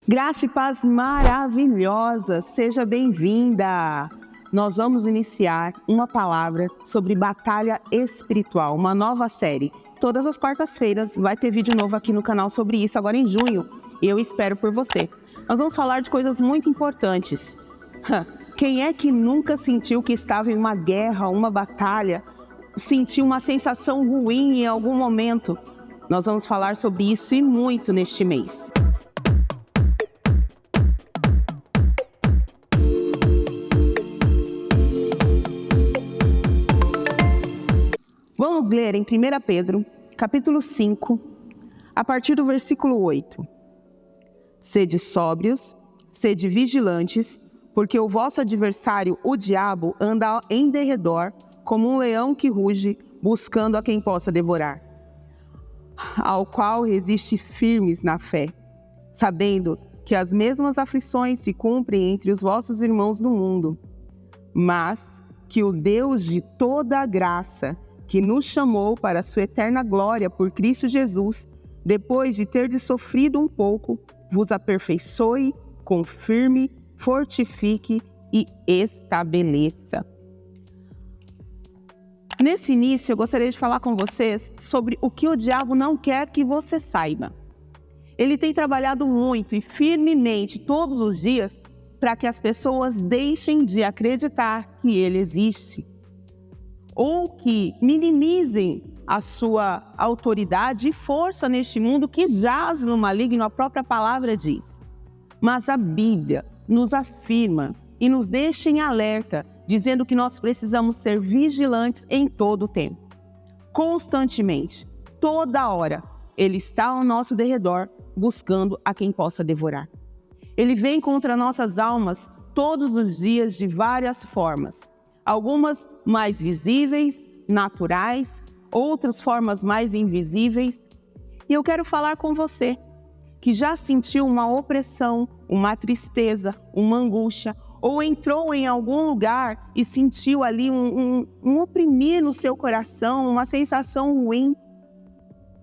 Graça e paz maravilhosa, seja bem-vinda! Nós vamos iniciar uma palavra sobre batalha espiritual, uma nova série. Todas as quartas-feiras vai ter vídeo novo aqui no canal sobre isso, agora em junho, e eu espero por você. Nós vamos falar de coisas muito importantes. Quem é que nunca sentiu que estava em uma guerra, uma batalha, sentiu uma sensação ruim em algum momento? Nós vamos falar sobre isso e muito neste mês. Vamos ler em 1 Pedro, capítulo 5, a partir do versículo 8. Sede sóbrios, sede vigilantes, porque o vosso adversário, o diabo, anda em derredor, como um leão que ruge, buscando a quem possa devorar, ao qual resiste firmes na fé, sabendo que as mesmas aflições se cumprem entre os vossos irmãos no mundo, mas que o Deus de toda a graça, que nos chamou para a sua eterna glória por Cristo Jesus, depois de ter sofrido um pouco, vos aperfeiçoe, confirme, fortifique e estabeleça. Nesse início, eu gostaria de falar com vocês sobre o que o diabo não quer que você saiba. Ele tem trabalhado muito e firmemente todos os dias para que as pessoas deixem de acreditar que ele existe, ou que minimizem a sua autoridade e força neste mundo que jaz no maligno, a própria palavra diz. Mas a Bíblia nos afirma e nos deixa em alerta, dizendo que nós precisamos ser vigilantes em todo o tempo. Constantemente, toda hora, ele está ao nosso derredor, buscando a quem possa devorar. Ele vem contra nossas almas todos os dias de várias formas. Algumas mais visíveis, naturais, outras formas mais invisíveis. E eu quero falar com você, que já sentiu uma opressão, uma tristeza, uma angústia, ou entrou em algum lugar e sentiu ali um oprimir no seu coração, uma sensação ruim.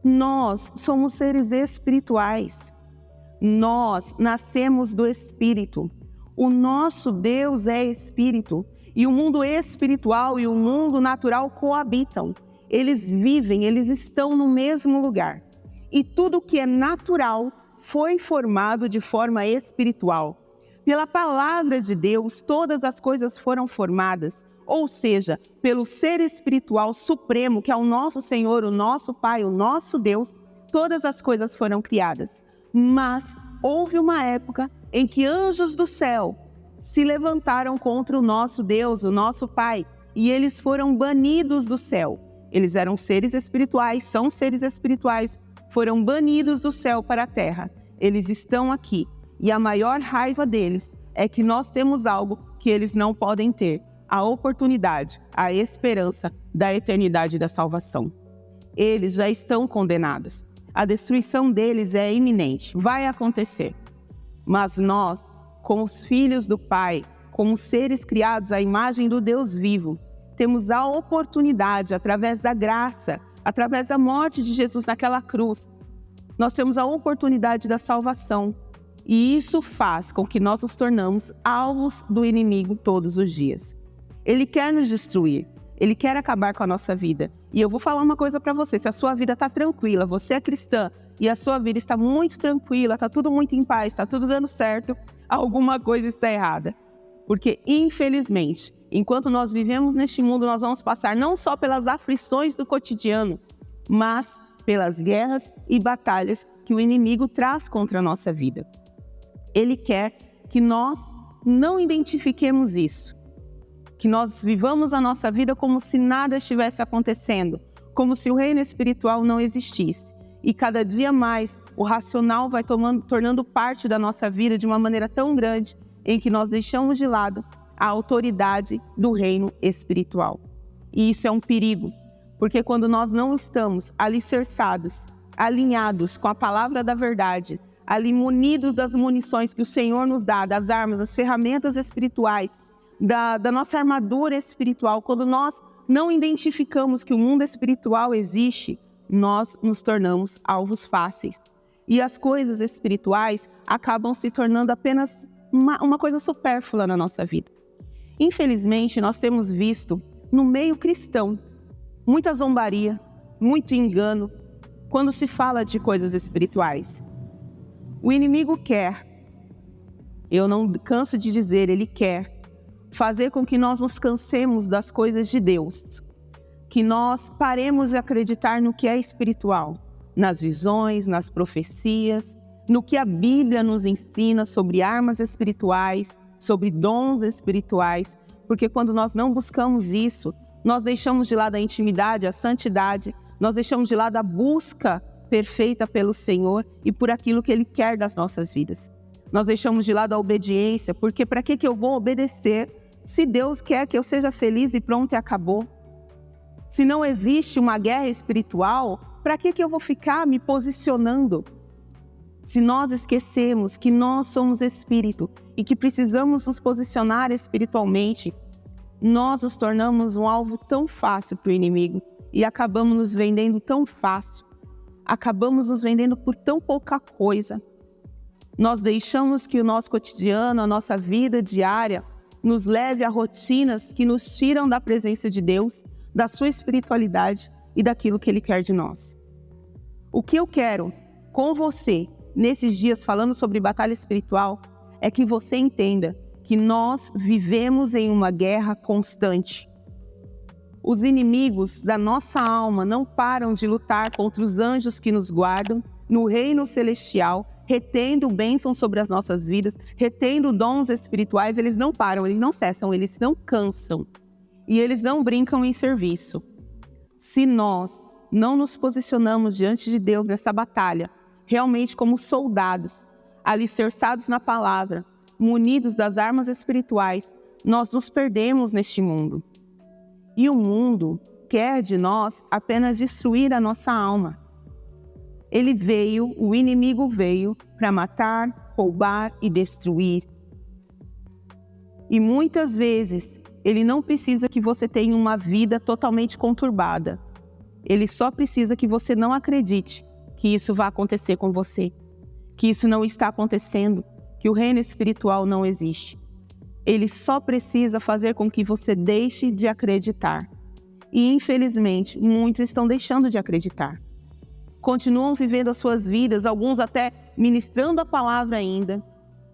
Nós somos seres espirituais. Nós nascemos do Espírito. O nosso Deus é Espírito. E o mundo espiritual e o mundo natural coabitam. Eles vivem, eles estão no mesmo lugar. E tudo que é natural foi formado de forma espiritual. Pela palavra de Deus, todas as coisas foram formadas, ou seja, pelo ser espiritual supremo, que é o nosso Senhor, o nosso Pai, o nosso Deus, todas as coisas foram criadas. Mas houve uma época em que anjos do céu se levantaram contra o nosso Deus, o nosso Pai, e eles foram banidos do céu. Eles eram seres espirituais, são seres espirituais, foram banidos do céu para a terra. Eles estão aqui, e a maior raiva deles é que nós temos algo que eles não podem ter, a oportunidade, a esperança da eternidade da salvação. Eles já estão condenados. A destruição deles é iminente, vai acontecer. Mas nós, como os filhos do Pai, como seres criados à imagem do Deus vivo, temos a oportunidade, através da graça, através da morte de Jesus naquela cruz, nós temos a oportunidade da salvação. E isso faz com que nós nos tornamos alvos do inimigo todos os dias. Ele quer nos destruir, ele quer acabar com a nossa vida. E eu vou falar uma coisa para você, se a sua vida está tranquila, você é cristã, e a sua vida está muito tranquila, está tudo muito em paz, está tudo dando certo, alguma coisa está errada. Porque, infelizmente, enquanto nós vivemos neste mundo, nós vamos passar não só pelas aflições do cotidiano, mas pelas guerras e batalhas que o inimigo traz contra a nossa vida. Ele quer que nós não identifiquemos isso, que nós vivamos a nossa vida como se nada estivesse acontecendo, como se o reino espiritual não existisse. E cada dia mais o racional vai tornando parte da nossa vida de uma maneira tão grande em que nós deixamos de lado a autoridade do reino espiritual. E isso é um perigo, porque quando nós não estamos alicerçados, alinhados com a palavra da verdade, ali munidos das munições que o Senhor nos dá, das armas, das ferramentas espirituais, da nossa armadura espiritual, quando nós não identificamos que o mundo espiritual existe, nós nos tornamos alvos fáceis. E as coisas espirituais acabam se tornando apenas uma coisa supérflua na nossa vida. Infelizmente, nós temos visto no meio cristão muita zombaria, muito engano, quando se fala de coisas espirituais. O inimigo quer, eu não canso de dizer, ele quer fazer com que nós nos cansemos das coisas de Deus, que nós paremos de acreditar no que é espiritual, nas visões, nas profecias, no que a Bíblia nos ensina sobre armas espirituais, sobre dons espirituais, porque quando nós não buscamos isso, nós deixamos de lado a intimidade, a santidade, nós deixamos de lado a busca perfeita pelo Senhor e por aquilo que Ele quer das nossas vidas. Nós deixamos de lado a obediência, porque para que eu vou obedecer se Deus quer que eu seja feliz e pronto e acabou? Se não existe uma guerra espiritual, para que eu vou ficar me posicionando? Se nós esquecemos que nós somos espírito e que precisamos nos posicionar espiritualmente, nós nos tornamos um alvo tão fácil para o inimigo e acabamos nos vendendo tão fácil, acabamos nos vendendo por tão pouca coisa. Nós deixamos que o nosso cotidiano, a nossa vida diária, nos leve a rotinas que nos tiram da presença de Deus, da sua espiritualidade e daquilo que Ele quer de nós. O que eu quero com você, nesses dias falando sobre batalha espiritual, é que você entenda que nós vivemos em uma guerra constante. Os inimigos da nossa alma não param de lutar contra os anjos que nos guardam no reino celestial, retendo bênçãos sobre as nossas vidas, retendo dons espirituais. Eles não param, eles não cessam, eles não cansam e eles não brincam em serviço. Se nós não nos posicionamos diante de Deus nessa batalha, realmente como soldados, alicerçados na palavra, munidos das armas espirituais, nós nos perdemos neste mundo. E o mundo quer de nós apenas destruir a nossa alma. O inimigo veio para matar, roubar e destruir. E muitas vezes, ele não precisa que você tenha uma vida totalmente conturbada. Ele só precisa que você não acredite que isso vai acontecer com você, que isso não está acontecendo, que o reino espiritual não existe. Ele só precisa fazer com que você deixe de acreditar. E, infelizmente, muitos estão deixando de acreditar. Continuam vivendo as suas vidas, alguns até ministrando a palavra ainda,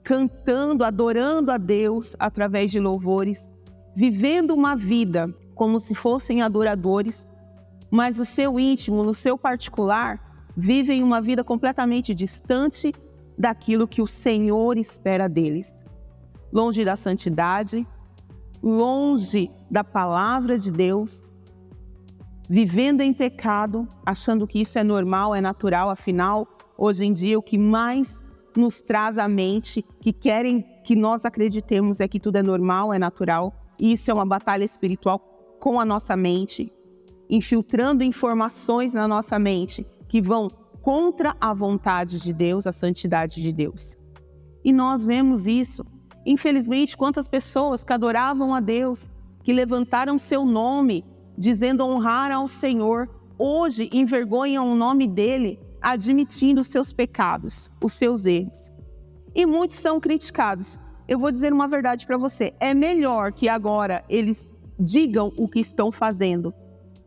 cantando, adorando a Deus através de louvores, vivendo uma vida como se fossem adoradores, mas no seu íntimo, no seu particular, vivem uma vida completamente distante daquilo que o Senhor espera deles. Longe da santidade, longe da palavra de Deus, vivendo em pecado, achando que isso é normal, é natural. Afinal, hoje em dia, o que mais nos traz à mente, que querem que nós acreditemos, é que tudo é normal, é natural. E isso é uma batalha espiritual com a nossa mente, infiltrando informações na nossa mente que vão contra a vontade de Deus, a santidade de Deus. E nós vemos isso. Infelizmente, quantas pessoas que adoravam a Deus, que levantaram seu nome, dizendo honrar ao Senhor, hoje envergonham o nome dele, admitindo os seus pecados, os seus erros. E muitos são criticados. Eu vou dizer uma verdade para você, é melhor que agora eles digam o que estão fazendo,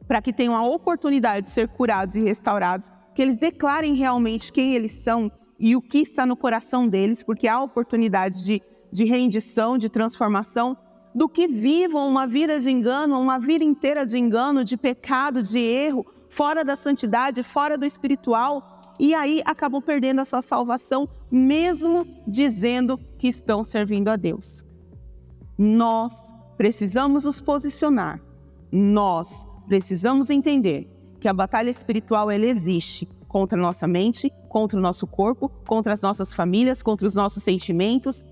para que tenham a oportunidade de ser curados e restaurados, que eles declarem realmente quem eles são e o que está no coração deles, porque há oportunidade de rendição, de transformação, do que vivam uma vida de engano, uma vida inteira de engano, de pecado, de erro, fora da santidade, fora do espiritual, e aí acabam perdendo a sua salvação, mesmo dizendo que estão servindo a Deus. Nós precisamos nos posicionar, nós precisamos entender que a batalha espiritual ela existe contra a nossa mente, contra o nosso corpo, contra as nossas famílias, contra os nossos sentimentos,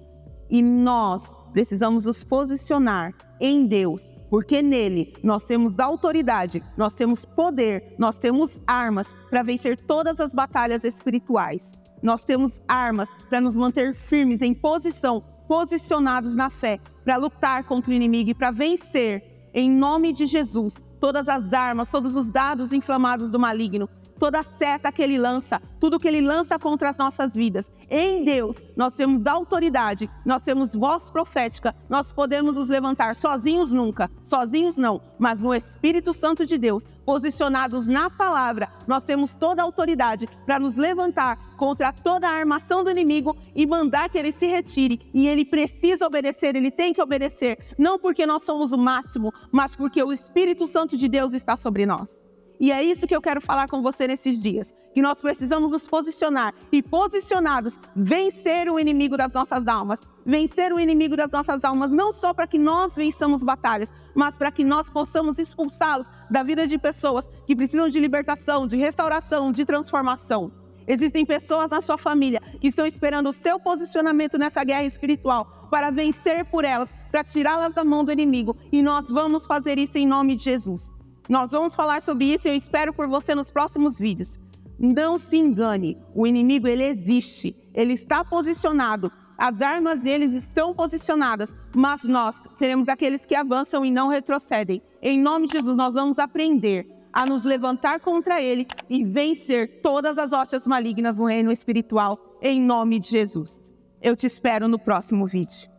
e nós precisamos nos posicionar em Deus, porque nele nós temos autoridade, nós temos poder, nós temos armas para vencer todas as batalhas espirituais. Nós temos armas para nos manter firmes em posição, posicionados na fé, para lutar contra o inimigo e para vencer, em nome de Jesus, todas as armas, todos os dados inflamados do maligno, toda seta que ele lança, tudo que ele lança contra as nossas vidas. Em Deus, nós temos autoridade, nós temos voz profética, nós podemos nos levantar sozinhos nunca, sozinhos não, mas no Espírito Santo de Deus, posicionados na palavra, nós temos toda a autoridade para nos levantar contra toda a armação do inimigo e mandar que ele se retire. E ele precisa obedecer, ele tem que obedecer, não porque nós somos o máximo, mas porque o Espírito Santo de Deus está sobre nós. E é isso que eu quero falar com você nesses dias, que nós precisamos nos posicionar e, posicionados, vencer o inimigo das nossas almas. Vencer o inimigo das nossas almas não só para que nós vençamos batalhas, mas para que nós possamos expulsá-los da vida de pessoas que precisam de libertação, de restauração, de transformação. Existem pessoas na sua família que estão esperando o seu posicionamento nessa guerra espiritual para vencer por elas, para tirá-las da mão do inimigo. E nós vamos fazer isso em nome de Jesus. Nós vamos falar sobre isso e eu espero por você nos próximos vídeos. Não se engane, o inimigo ele existe, ele está posicionado, as armas deles estão posicionadas, mas nós seremos aqueles que avançam e não retrocedem. Em nome de Jesus, nós vamos aprender a nos levantar contra ele e vencer todas as hostes malignas no reino espiritual, em nome de Jesus. Eu te espero no próximo vídeo.